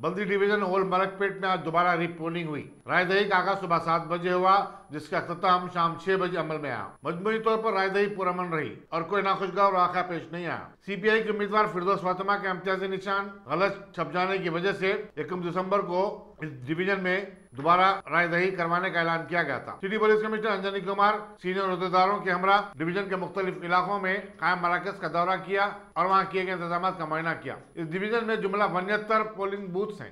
बल्दी division old Malakpet में आज दोबारा रीपोलिंग हुई। रायदही का आगाज सुबह 7 बजे हुआ, जिसका अख्ताम शाम 6 बजे अमल में आया। मजमूई तौर पर रायदही पुरअमन रही और कोई नाखुशगवार वाक़या पेश नहीं आया। सीपीआई के उम्मीदवार फिरदौस फातिमा के इम्तियाजी निशान गलत छप जाने की वजह से 21 दिसंबर को इस डिवीजन में दोबारा रायदही करवाने का ऐलान किया गया था। City police commissioner Anjani Kumar senior अहदेदारों के हमरा डिवीजन के मुख्तलिफ इलाकों में कायम मराकज का दौरा किया और वहाँ किए गए इंतजाम का मुआयना किया। इस डिवीजन में जुमला 72 पोलिंग बूथ हैं।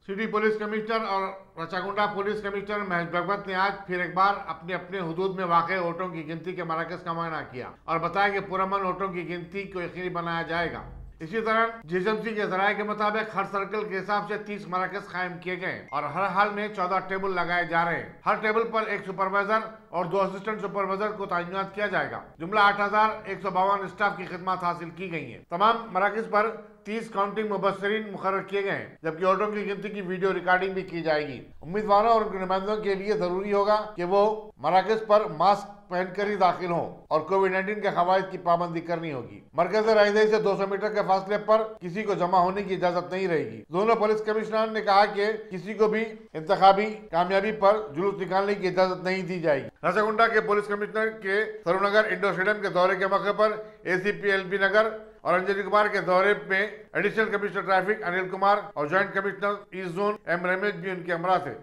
सिटी पुलिस कमिश्नर और रचागुंडा पुलिस कमिश्नर महेश भगवत ने आज फिर एक बार अपने अपने हुदूद में वाक़ वोटों की गिनती के मराकज का मुआयना किया और बताया कि पुरअमन वोटों की गिनती को यकीनी बनाया जाएगा। इसी तरह जीएसएमसी के जराये के मुताबिक हर सर्कल के हिसाब से 30 मराकज कायम किए गए और हर हाल में 14 टेबल लगाए जा रहे हैं। हर टेबल पर एक सुपरवाइजर और 2 असिस्टेंट सुपरवाइजर को तैनात किया जाएगा। जुमला 8152 स्टाफ की खिदमत हासिल की गई है। तमाम मराकज पर 30 काउंटिंग मुबस्सरीन मुकर्रर किए गए हैं, जबकि वोटों की गिनती की वीडियो रिकॉर्डिंग भी की जाएगी। उम्मीदवारों और उनके नुमाइंदों के लिए जरूरी होगा कि वो मराकज पर मास्क पहनकर ही दाखिल हों और कोविड-19 के खवायद की पाबंदी करनी होगी। मरकज रायदही से 200 मीटर के फासले पर किसी को जमा होने की इजाजत नहीं रहेगी। दोनों पुलिस कमिश्नर ने कहा कि किसी को भी इंतखाबी कामयाबी पर जुलूस निकालने की इजाजत नहीं दी जाएगी। रसागुंडा के पुलिस कमिश्नर के सरूनगर इंडोर स्टेडियम के दौरे के मौके पर एसीपी एलबी नगर और अंजनी कुमार के दौरे में additional commissioner traffic Anil Kumar और joint commissioner east zone M Ramesh भी उनके हमरा थे।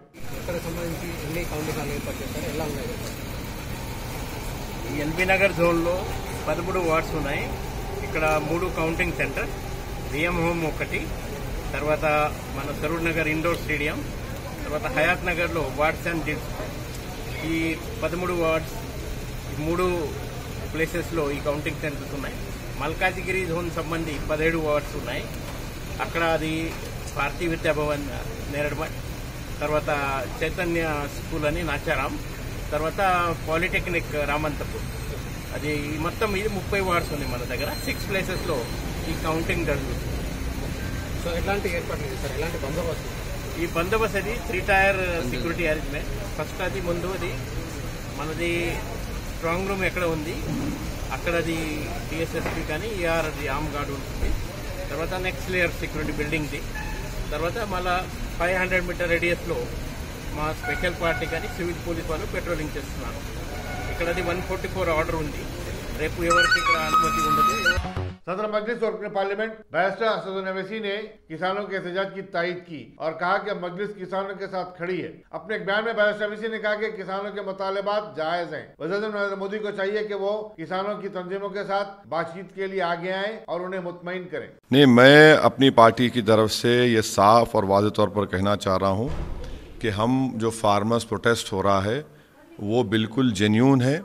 ఎల్బీ నగర్ జోన్లో 13 వార్డ్స్ ఉన్నాయి. ఇక్కడ 3 కౌంటింగ్ సెంటర్, విఎం హోమ్ ఒకటి, తర్వాత మన సరూర్ నగర్ ఇండోర్ స్టేడియం, తర్వాత హయాత్ నగర్లో వార్డ్స్ అండ్ జిల్స్. ఈ 13 వార్డ్స్ 3 ప్లేసెస్లో ఈ కౌంటింగ్ సెంటర్స్ ఉన్నాయి. మల్కాజిగిరి జోన్ సంబంధి 17 వార్డ్స్ ఉన్నాయి. అక్కడ అది భారతీయ విద్యాభవన్ నేరడమట్, తర్వాత చైతన్య స్కూల్ అని నాచారాం, తర్వాత పాలిటెక్నిక్ రామంతపూర్. అది మొత్తం ఇది 30 వార్డ్స్ ఉంది మన దగ్గర. 6 ప్లేసెస్లో ఈ కౌంటింగ్ జరుగుతుంది. సో ఎలాంటి ఏర్పాట్లు చేస్తారు, ఎలాంటి బందోబస్తు? ఈ బందోబస్తు అది 3 టైర్ సెక్యూరిటీ అరేంజ్మెంట్. ఫస్ట్ అది ముందు అది మనది స్ట్రాంగ్ రూమ్ ఎక్కడ ఉంది అక్కడ అది డిఎస్ఎస్పీ కానీ ఈఆర్ అది ఆర్మ్ గార్డ్ ఉంటుంది. తర్వాత నెక్స్ట్ లేయర్ సెక్యూరిటీ బిల్డింగ్ది. తర్వాత మళ్ళీ 500 మీటర్ రేడియస్లో మా స్పెషల్ పార్టీ కానీ సివిల్ పోలీస్ వాళ్ళు పెట్రోలింగ్ చేస్తున్నారు. ఇక్కడ 144 ఆర్డర్ ఉంది. రేపు ఎవరికి ఇక్కడ అనుమతి ఉండదు. सदर मजलिस और पार्लियामेंट बैरिस्टर असदुद्दीन ओवैसी ने किसानों के एहतजाज की तायद की और कहा कि मजलिस किसानों के साथ खड़ी है। अपने एक बयान में बैरिस्टर ओवैसी ने कहा कि किसानों के मुतालबात जायज हैं। वज़ीर नरेंद्र मोदी को चाहिए कि वो किसानों की तंजीमों के साथ बातचीत के लिए आगे आए और उन्हें मुतमईन करें। नहीं, मैं अपनी पार्टी की तरफ से ये साफ और वाज़ेह तौर पर कहना चाह रहा हूँ कि हम जो फार्मर्स प्रोटेस्ट हो रहा है वो बिल्कुल जेन्यून है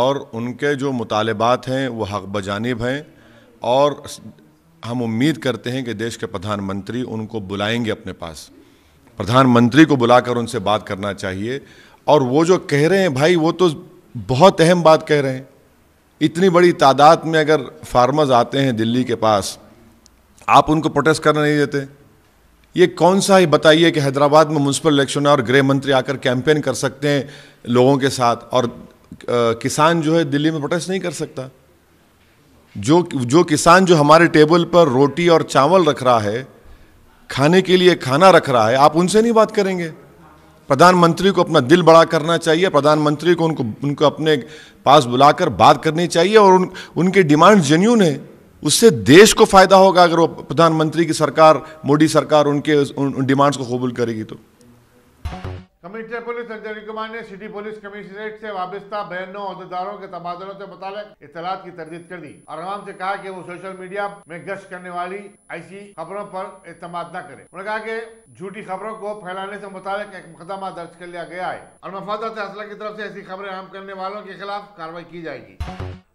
और उनके जो मुतालबात हैं वो हक बजानिब हैं और हम उम्मीद करते हैं कि देश के प्रधानमंत्री उनको बुलाएंगे अपने पास। प्रधानमंत्री को बुलाकर उनसे बात करना चाहिए। और वो जो कह रहे हैं भाई, वो तो बहुत अहम बात कह रहे हैं। इतनी बड़ी तादाद में अगर फार्मर्स आते हैं दिल्ली के पास, आप उनको प्रोटेस्ट करने नहीं देते। ये कौन सा है बताइए कि हैदराबाद में म्यूनसिपल इलेक्शन है और गृह मंत्री आकर कैंपेन कर सकते हैं लोगों के साथ और किसान जो है दिल्ली में प्रोटेस्ट नहीं कर सकता। जो किसान जो हमारे टेबल पर रोटी और चावल रख रहा है, खाने के लिए खाना रख रहा है, आप उनसे नहीं बात करेंगे? प्रधानमंत्री को अपना दिल बड़ा करना चाहिए। प्रधानमंत्री को उनको अपने पास बुलाकर बात करनी चाहिए और उनके डिमांड जेन्यून है। उससे देश को फायदा होगा अगर वो प्रधानमंत्री की सरकार, मोदी सरकार उनके उन डिमांड्स को कबूल करेगी तो। कमिश्नर पुलिस अंजनी कुमार ने सिटी पुलिस कमिश्नरेट से वाबस्ता बयानों अहदेदारों के तबादलों से मुताल्लिक इत्तलात की तरदीद कर दी और आवाम से कहा कि वो सोशल मीडिया में गश्त करने वाली ऐसी खबरों पर एतमाद न करें। उन्होंने कहा कि झूठी खबरों को फैलाने से मुताल्लिक एक मुकदमा दर्ज कर लिया गया है और मफादत असला की तरफ से ऐसी खबरें आम करने वालों के खिलाफ कार्रवाई की जाएगी।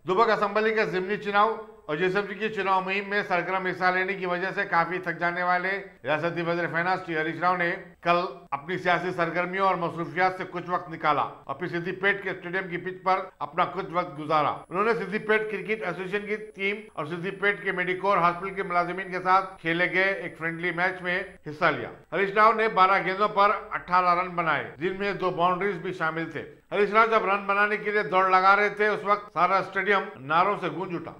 दुबक असम्बली के ज़िमनी चुनाव और जीएसएमसी की चुनाव मुहिम में सरगर्म हिस्सा लेने की वजह से काफी थक जाने वाले रियासती वज़ीर फाइनेंस श्री हरीश राव ने कल अपनी सियासी सरगर्मियों और मसरूफियात से कुछ वक्त निकाला और फिर सिद्दीपेट के स्टेडियम की पिच पर अपना कुछ वक्त गुजारा। उन्होंने सिद्दीपेट क्रिकेट एसोसिएशन की टीम और सिद्दीपेट के मेडिकोर हॉस्पिटल के मुलाजिमीन के साथ खेले गए एक फ्रेंडली मैच में हिस्सा लिया। हरीश राव ने 12 गेंदों पर 18 रन बनाए, जिनमें 2 बाउंड्रीज भी शामिल थे। हरीश राव जब रन बनाने के लिए दौड़ लगा रहे थे, उस वक्त सारा स्टेडियम नारों से गूंज उठा।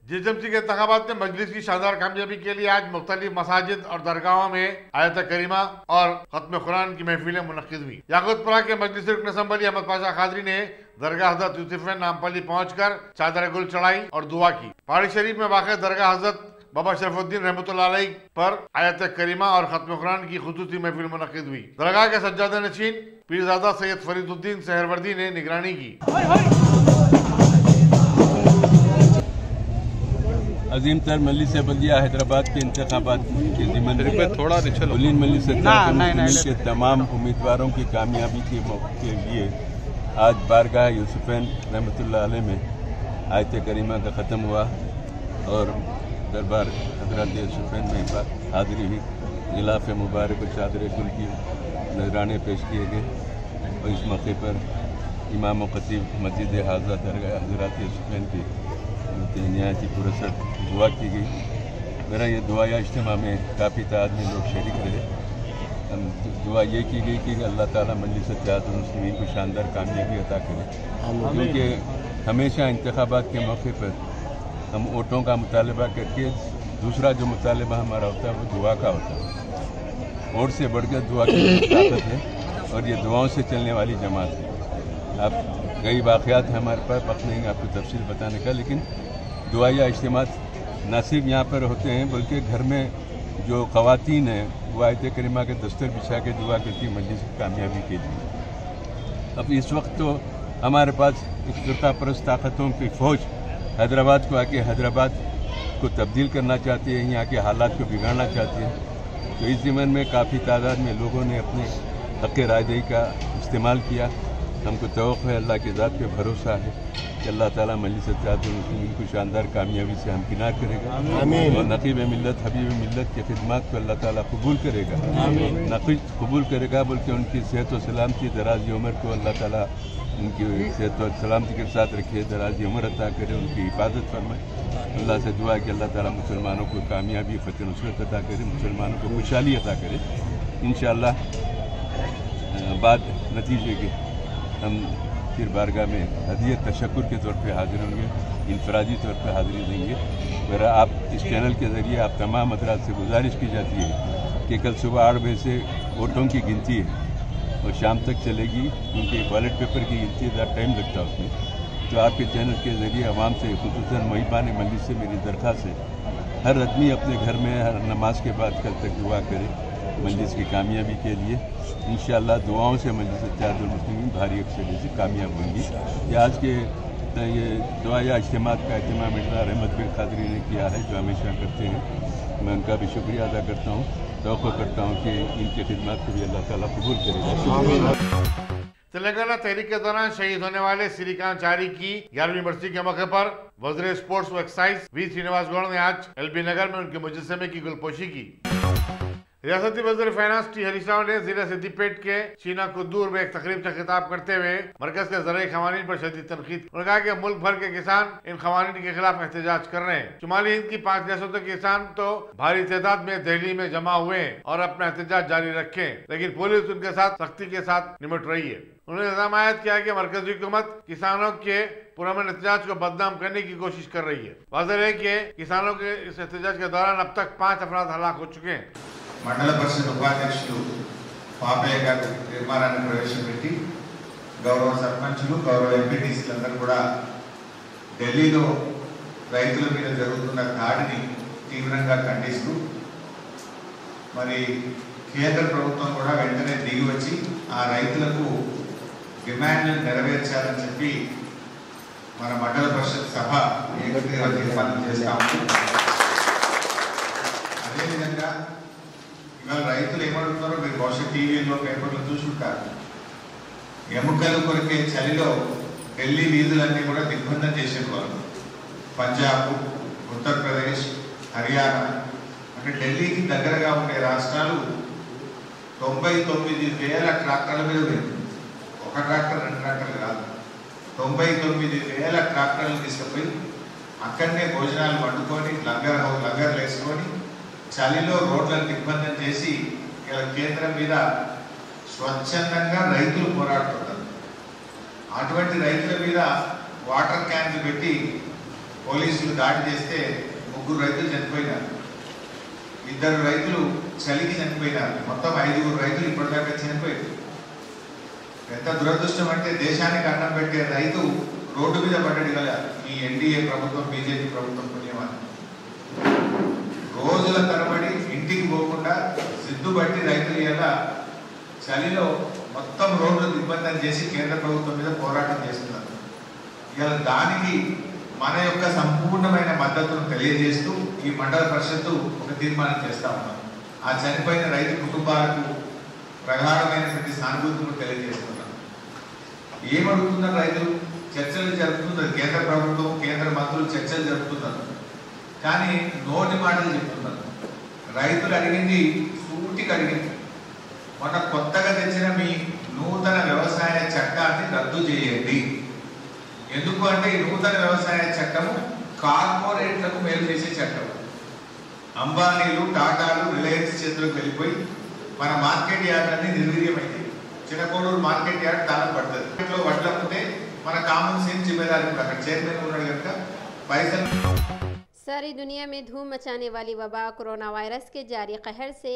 जीएचएमसी के इंतखाबात में मजलिस की शानदार कामयाबी के लिए आज मुख्तलिफ मसाजिद और दरगाहों में आयत करीमा और खत्म कुरान की महफिलें मुनक्किद हुई। याकूतपुरा के मजलिस रुकन असम्बली अहमद पाशा कादरी ने दरगाह हजरत यूसुफ नामपल्ली पहुंचकर चादर गुल चढ़ाई और दुआ की। पहाड़ी शरीफ में वाक़ दरगाह हजरत बाबा शरफुद्दीन रहमतुल्लाह अलैह पर आयत करीमा और खत्म कुरान की खुसूसी महफिल मुनक्किद हुई। दरगाह के सज्जादा नशीन पीरजादा सैयद फरीदुद्दीन सहरवर्दी ने निगरानी की। अजीम तर मजलिस बल्दिया हैदराबाद के इंतखाबात के ज़िम्मन मजलिस के तमाम उम्मीदवारों की कामयाबी के मौके के लिए आज बारगाह यूसुफैन रहमतुल्लाह अलैह में आयत करीमा का ख़त्म हुआ और दरबार हज़रत यूसुफैन में हाज़िरी हुई। गिलाफ़ मुबारक और चादर गुल की नजराने पेश किए गए और इस मौके पर इमाम व खतीब मस्जिद हाज़ा दरगाह हज़रत यूसुफैन की नहायत पुरसर दुआ की गई। मेरा ये दुआ या इज्तिमा में काफ़ी तादाद में लोग शरीक रहे। दुआ ये की गई कि अल्लाह ताला मजलिस इत्तेहादुल मुस्लिमीन को शानदार कामयाबी अता करे, क्योंकि हमेशा इंतखाबात के मौके पर हम वोटों का मुतालबा करके दूसरा जो मुतालबा हमारा होता है वो दुआ का होता है। वोट से बढ़कर दुआ की ताकत है और ये दुआओं से चलने वाली जमात है। आप कई वाक़यात हैं हमारे पास, वक्त नहीं आपको तफसील बताने का, लेकिन दुआ या इज्तिमात न सिर्फ यहाँ पर होते हैं बल्कि घर में जो ख़वातीन हैं वो आयत करीमा के दस्तर बिछा के दुआ करती मजलिस की कामयाबी के लिए। अब इस वक्त तो हमारे पास एक फ़िरका परस्त ताकतों की फ़ौज हैदराबाद को आके हैदराबाद को तब्दील करना चाहती है, यहाँ के हालात को बिगाड़ना चाहती है। तो इस ज़िम्मन में काफ़ी तादाद में लोगों ने अपने हक़ रायदही का इस्तेमाल किया। हमको तवक्कुह है, अल्लाह की ज़ात पे भरोसा है कि अल्लाह ताला मजलिस इत्तेहादुल मुस्लिमीन को शानदार कामयाबी से हमकिनार करेगा और नक़ीब मिल्लत हबीब मिल्लत की खिदमत को अल्लाह ताला कबूल करेगा। नक़ीब कबूल करेगा बल्कि उनकी सेहत और सलामती दराज़ी उम्र को अल्लाह ताला उनकी सेहत और सलामती के साथ रखे, दराज़ी उम्र अता करे, उनकी हिफाजत फरमाए। अल्लाह से दुआ है कि अल्लाह ताला मुसलमानों को कामयाबी फ़तह नुसरत अता करे, मुसलमानों को खुशहाली अता करे। इंशाअल्लाह बाद नतीजे के हम फिर बारगाह में हदीयत तशक्कुर के तौर पे हाजिर होंगे, इनफरादी तौर पे हाजिरी देंगे। मेरा आप इस चैनल के ज़रिए आप तमाम हज़रात से गुजारिश की जाती है कि कल सुबह 8 बजे से वोटों की गिनती है और शाम तक चलेगी, क्योंकि बैलेट पेपर की गिनती ज़्यादा टाइम लगता है उसमें। तो आपके चैनल के ज़रिए आवाम से खुसूसन मुहिबान मजलिस से मेरी दरख्वास्त है हर आदमी अपने घर में हर नमाज के बाद कल तक दुआ करे मजलिस की कामयाबी के लिए। इंशाअल्लाह दुआओं से मजलिस इत्तेहादुल मुस्लिमीन भारी अक्सरियत से कामयाब होंगी। ये आज के ये दुआ या इज्तिमात का अहतमाम मिर्ज़ा रहमत बिन कादरी ने किया है, जो हमेशा करते हैं। मैं उनका भी शुक्रिया अदा करता हूँ, तवक्को करता हूँ कि इनकी खिदमत को भी अल्लाह ताला कबूल करेगा। तेलंगाना तहरीक के दौरान शहीद होने वाले श्रीकांचारी की 11वीं बरसी के मौके पर वज़ीर स्पोर्ट्स व एक्साइज वी श्रीनिवास गौड़ ने आज एलबी नगर में उनके मुजस्समे की गुलपोशी की। रियासती वज़ीर फाइनेंस टी हरीश राव ने जिला सिद्दीपेट के शीना कुद्दूर में एक तकरीब से खिताब करते हुए मरकज के ज़राई क़वानीन पर शदीद तनकीद। उन्होंने कहा कि मुल्क भर के किसान इन क़वानीन के खिलाफ एहतजाज कर रहे हैं। शुमाली हिंद की 5 रियासतों के किसान तो भारी तादाद में दिल्ली में जमा हुए हैं और अपना एहतजाज जारी रखे, लेकिन पुलिस उनके साथ सख्ती के साथ निपट रही है। उन्होंने इल्जाम आयद किया कि मरकजी हुकूमत किसानों के पुरअमन एहतजाज को बदनाम करने की कोशिश कर रही है। वाज़ेह है कि किसानों के इस एहतजाज के दौरान अब तक 5 अफराद हलाक हो चुके हैं। మండల పరిషత్ ఉపాధ్యక్షులు పాపయ్య గారు తీర్మానాన్ని ప్రవేశపెట్టి గౌరవ సర్పంచులు గౌరవ ఎంపీటీసీలందరూ కూడా ఢిల్లీలో రైతుల మీద జరుగుతున్న దాడిని తీవ్రంగా ఖండిస్తూ మరి కేంద్ర ప్రభుత్వం కూడా వెంటనే దిగి వచ్చి ఆ రైతులకు డిమాండ్లను నెరవేర్చాలని చెప్పి మన మండల పరిషత్ సభ ఏకగ్రీవ తీర్మానం చేస్తాము। అదేవిధంగా ఇవాళ రైతులు ఏమడుగుతున్నారో మీరు బహుశా టీవీలో పేపర్లో చూసుంటారు। ఎముకలు కొరికే చలిలో ఢిల్లీ వీధులన్నీ కూడా దిగ్బంధం చేసేవారు। పంజాబ్, ఉత్తరప్రదేశ్, హర్యానా అంటే ఢిల్లీకి దగ్గరగా ఉండే రాష్ట్రాలు 99,000 ట్రాక్టర్ల మీద పోయింది। ఒక ట్రాక్టర్ 2 ట్రాక్టర్లు కాదు, 99,000 ట్రాక్టర్లు తీసుకుపోయి అక్కడనే భోజనాలు వండుకొని లంగర్లు వేసుకొని చలిలో రోడ్లను దిగ్బంధం చేసి ఇలా కేంద్రం మీద స్వచ్ఛందంగా రైతులు పోరాడుతున్నారు। అటువంటి రైతుల మీద వాటర్ క్యాన్లు పెట్టి పోలీసులు దాడి చేస్తే 3 రైతులు చనిపోయినారు, 2 రైతులు చలికి చనిపోయినారు, మొత్తం 5 రైతులు ఇప్పటిదాకా చనిపోయారు. ఎంత దురదృష్టం అంటే దేశానికి అన్నం పెట్టే రైతు రోడ్డు మీద పడ్డాడు కదా ఈ ఎన్డీఏ ప్రభుత్వం, బీజేపీ ప్రభుత్వం పుణ్యమని. రోజుల తరబడి ఇంటికి పోకుండా సిద్ధుబట్టి రైతులు ఇలా చలిలో మొత్తం రోడ్లు దిగ్బంధం చేసి కేంద్ర ప్రభుత్వం మీద పోరాటం చేస్తున్నారు. ఇలా దానికి మన యొక్క సంపూర్ణమైన మద్దతును తెలియజేస్తూ ఈ మండల పరిషత్తు ఒక తీర్మానం చేస్తా ఉన్నాం. ఆ చనిపోయిన రైతు కుటుంబాలకు ప్రగాఢమైనటువంటి సానుభూతిని తెలియజేస్తున్నాం. ఏమడుగుతున్నారు రైతులు? చర్చలు జరుపుతున్నారు, కేంద్ర ప్రభుత్వం కేంద్ర మంత్రులు చర్చలు జరుపుతున్నారు, కానీ నోటి మాటలు చెప్తున్నారు. రైతులు అడిగింది సూటికి అడిగింది, మొన్న కొత్తగా తెచ్చిన మీ నూతన వ్యవసాయ చట్టాన్ని రద్దు చేయండి. ఎందుకు అంటే ఈ నూతన వ్యవసాయ చట్టము కార్పొరేట్లకు మేలు చేసే చట్టం. అంబానీలు, టాటాలు, రిలయన్స్ చేతులకు వెళ్ళిపోయి మన మార్కెట్ యార్డ్ అన్ని నిర్వీర్యమైంది. చిన్నకోడూరు మార్కెట్ యార్డ్ తాళం పడుతుంది. వడ్ల ఉంటే మన కామన్ సెన్స్ जिम्मेदारी అక్కడ చైర్మన్ ఉన్నాడు కనుక పైసలు. सारी दुनिया में धूम मचाने वाली वबा कोरोना वायरस के जारी कहर से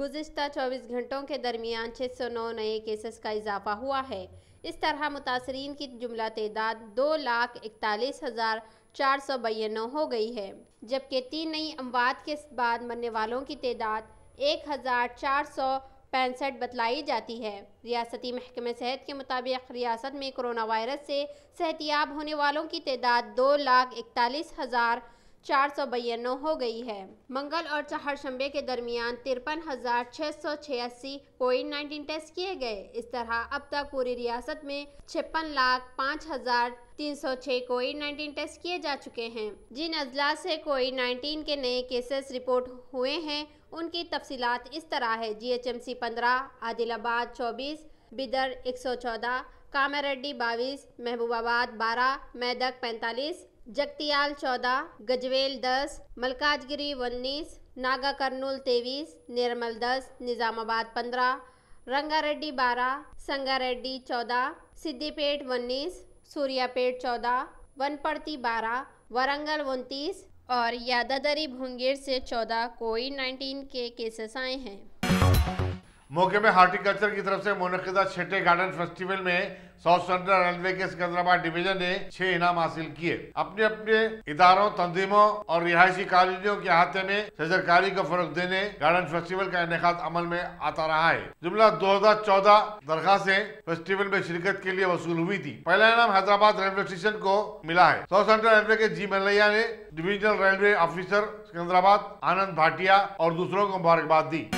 गुज़िश्ता 24 घंटों के दरमियान 609 नए केसेस का इजाफा हुआ है। इस तरह मुतासरीन की जुमला तादाद 2,41,492 हो गई है, जबकि 3 नई अमवात के बाद मरने वालों की तादाद 1,465 बतलाई जाती है। रियासती महकमे सेहत के मुताबिक रियासत में कोरोना वायरस से सेहतियाब होने वालों की तादाद 2,41,492 हो गई है। मंगल और चारशंबे के दरमियान 53,686 कोविड-19 टेस्ट किए गए। इस तरह अब तक पूरी रियासत में 56,05,306 कोविड-19 टेस्ट किए जा चुके हैं। जिन अजला से कोविड-19 के नए केसेस रिपोर्ट हुए हैं उनकी तफसीलात इस तरह है। GHMC 15, आदिलाबाद 24, बिदर 114, कामारेड्डी 22, महबूबाबाद 12, मेदक 45, जगतियाल 14, गजवेल 10, मलकाजगिरी 19, नागा कर्नूल 23, निर्मल 10, निज़ामाबाद 15, रंगारेड्डी 12, संगारेड्डी 14, सिद्दीपेट 19, सूर्यापेट 14, वनपर्ती 12, वरंगल 29 और यादादरी भुंगेर से 14 कोविड-19 के केसेस आए हैं। मौके में हार्टिकल्चर की तरफ से मुनक़िदा छठे गार्डन फेस्टिवल में साउथ सेंट्रल रेलवे के सिकंदराबाद डिवीजन ने 6 इनाम हासिल किए। अपने अपने इदारों, तंजीमों और रिहायशी कॉलोनियों के अहाते में शजरकारी को फरोग देने गार्डन फेस्टिवल का इनेकाद अमल में आता रहा है। जुमला 2014 दरखास्तें फेस्टिवल में शिरकत के लिए वसूल हुई थी। पहला इनाम हैदराबाद रेलवे स्टेशन को मिला है। साउथ सेंट्रल रेलवे के जी मल्लैया ने डिविजनल रेलवे ऑफिसर सिकंदराबाद आनंद भाटिया और दूसरों को मुबारकबाद दी।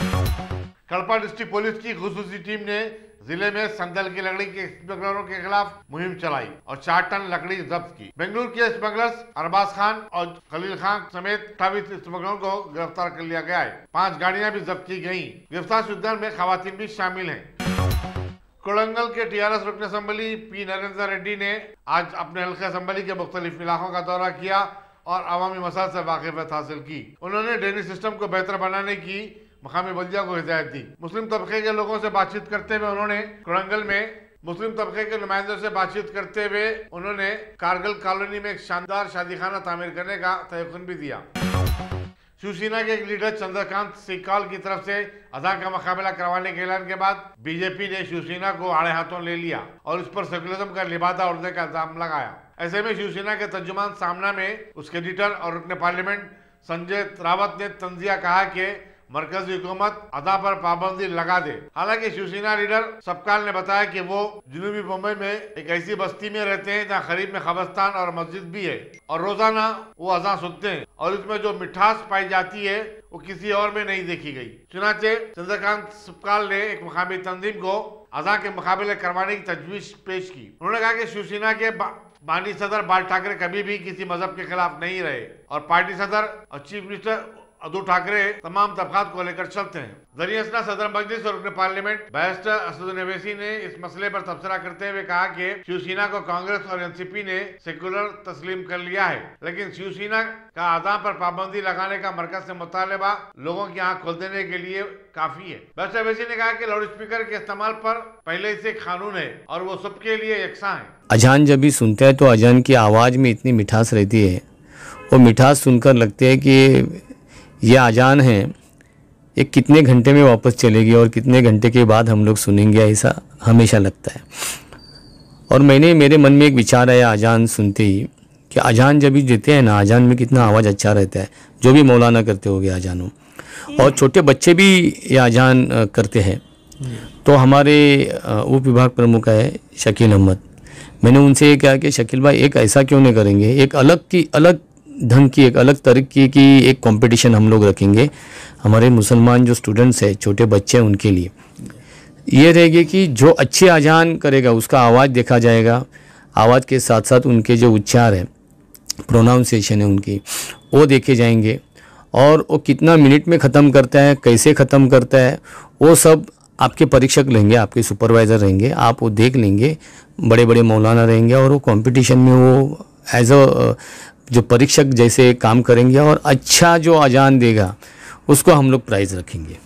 कड़पा डिस्ट्रिक्ट पुलिस की खुसूसी टीम ने जिले में संदल की लकड़ी के स्मगलरों के खिलाफ मुहिम चलाई और 4 टन लकड़ी जब्त की। बेंगलुरु के स्मगलर्स अरबाज खान और खलील खान समेत 28 स्मगलरों को गिरफ्तार कर लिया गया है। 5 गाड़ियां भी जब्त की गयी। गिरफ्तार शुदा में खवातीन भी शामिल हैं। कोड़ंगल के TRS रुकन असम्बली पी नरेंद्र रेड्डी ने आज अपने हल्के असम्बली के मुख्तलिफ इलाकों का दौरा किया और अवामी मसाइल से वाकिफियत हासिल की। उन्होंने ड्रेनेज सिस्टम को बेहतर बनाने की मकामी बल्दिया को हिदायत दी। मुस्लिम तबके के लोगों से बातचीत करते हुए उन्होंने कोड़ंगल में मुस्लिम तबके के नुमाइंदों से बातचीत करते हुए उन्होंने कारगिल कॉलोनी में एक शानदार शादीखाना तामीर करने का तयक़ुन भी दिया। शिवसेना के एक लीडर चंद्रकांत सिकाल की तरफ से अदा का मुकाबला करवाने के ऐलान के बाद बीजेपी ने शिवसेना को आड़े हाथों ले लिया और उस पर सेकुलरिज्म का लिबादा उड़ने का इल्जाम लगाया। ऐसे में शिवसेना के तर्जुमान सामना में उसके एडिटर और रुकन पार्लियामेंट संजय रावत ने तंजिया कहा कि मरकजी हुकूमत अदा पर पाबंदी लगा दे। हालांकि शिवसेना लीडर सबकाल ने बताया कि वो जनूबी मुंबई में एक ऐसी बस्ती में रहते हैं जहां करीब में कब्रिस्तान और मस्जिद भी है और रोजाना वो अज़ान सुनते हैं और इसमें जो मिठास पाई जाती है वो किसी और में नहीं देखी गई। चुनाचे चंद्रकांत सबकाल ने एक मुकामी तंजीम को अज़ान के मुकाबले करवाने की तजवीज पेश की। उन्होंने कहा कि शिवसेना के बानी सदर बाल ठाकरे कभी भी किसी मजहब के खिलाफ नहीं रहे और पार्टी सदर और चीफ मिनिस्टर उद्धव ठाकरे तमाम तबकात को लेकर चलते हैं। ज़रिए असना सदर मजलिस और रुकन पार्लियामेंट बैरिस्टर असदुद्दीन अवैसी ने इस मसले पर तबसरा करते हुए कहा कि शिवसेना को कांग्रेस और एनसीपी ने सेकुलर तस्लीम कर लिया है, लेकिन शिवसेना का अज़ान पर पाबंदी लगाने का मरकज से मुतालबा लोगों की आंख खोल देने के लिए काफी है। बैरिस्टर अवैसी ने कहा कि लाउड स्पीकर के इस्तेमाल पर पहले से कानून है और वो सबके लिए यकसा है। अजान जब भी सुनते हैं तो अजान की आवाज में इतनी मिठास रहती है, वो मिठास सुनकर लगते है कि ये अजान है, ये कितने घंटे में वापस चलेगी और कितने घंटे के बाद हम लोग सुनेंगे, ऐसा हमेशा लगता है। और मेरे मन में एक विचार आया अजान सुनते ही कि अजान जब भी देते हैं ना, अजान में कितना आवाज़ अच्छा रहता है, जो भी मौलाना करते हो गए अजानों, और छोटे बच्चे भी ये अजान करते हैं। तो हमारे उप विभाग प्रमुख है शकील अहमद, मैंने उनसे ये कहा कि शकील भाई एक ऐसा क्यों नहीं करेंगे, एक अलग ढंग की, एक अलग तरीके की एक कंपटीशन हम लोग रखेंगे हमारे मुसलमान जो स्टूडेंट्स हैं, छोटे बच्चे हैं, उनके लिए ये रहेगी कि जो अच्छे अजान करेगा उसका आवाज़ देखा जाएगा, आवाज़ के साथ साथ उनके जो उच्चार है, प्रोनाउंसिएशन है उनकी, वो देखे जाएंगे, और वो कितना मिनट में ख़त्म करता है, कैसे ख़त्म करता है, वो सब आपके परीक्षक रहेंगे, आपके सुपरवाइज़र रहेंगे, आप वो देख लेंगे, बड़े बड़े मौलाना रहेंगे, और वो कंपटीशन में वो एज अ जो परीक्षक जैसे काम करेंगे, और अच्छा जो अजान देगा उसको हम लोग प्राइज़ रखेंगे।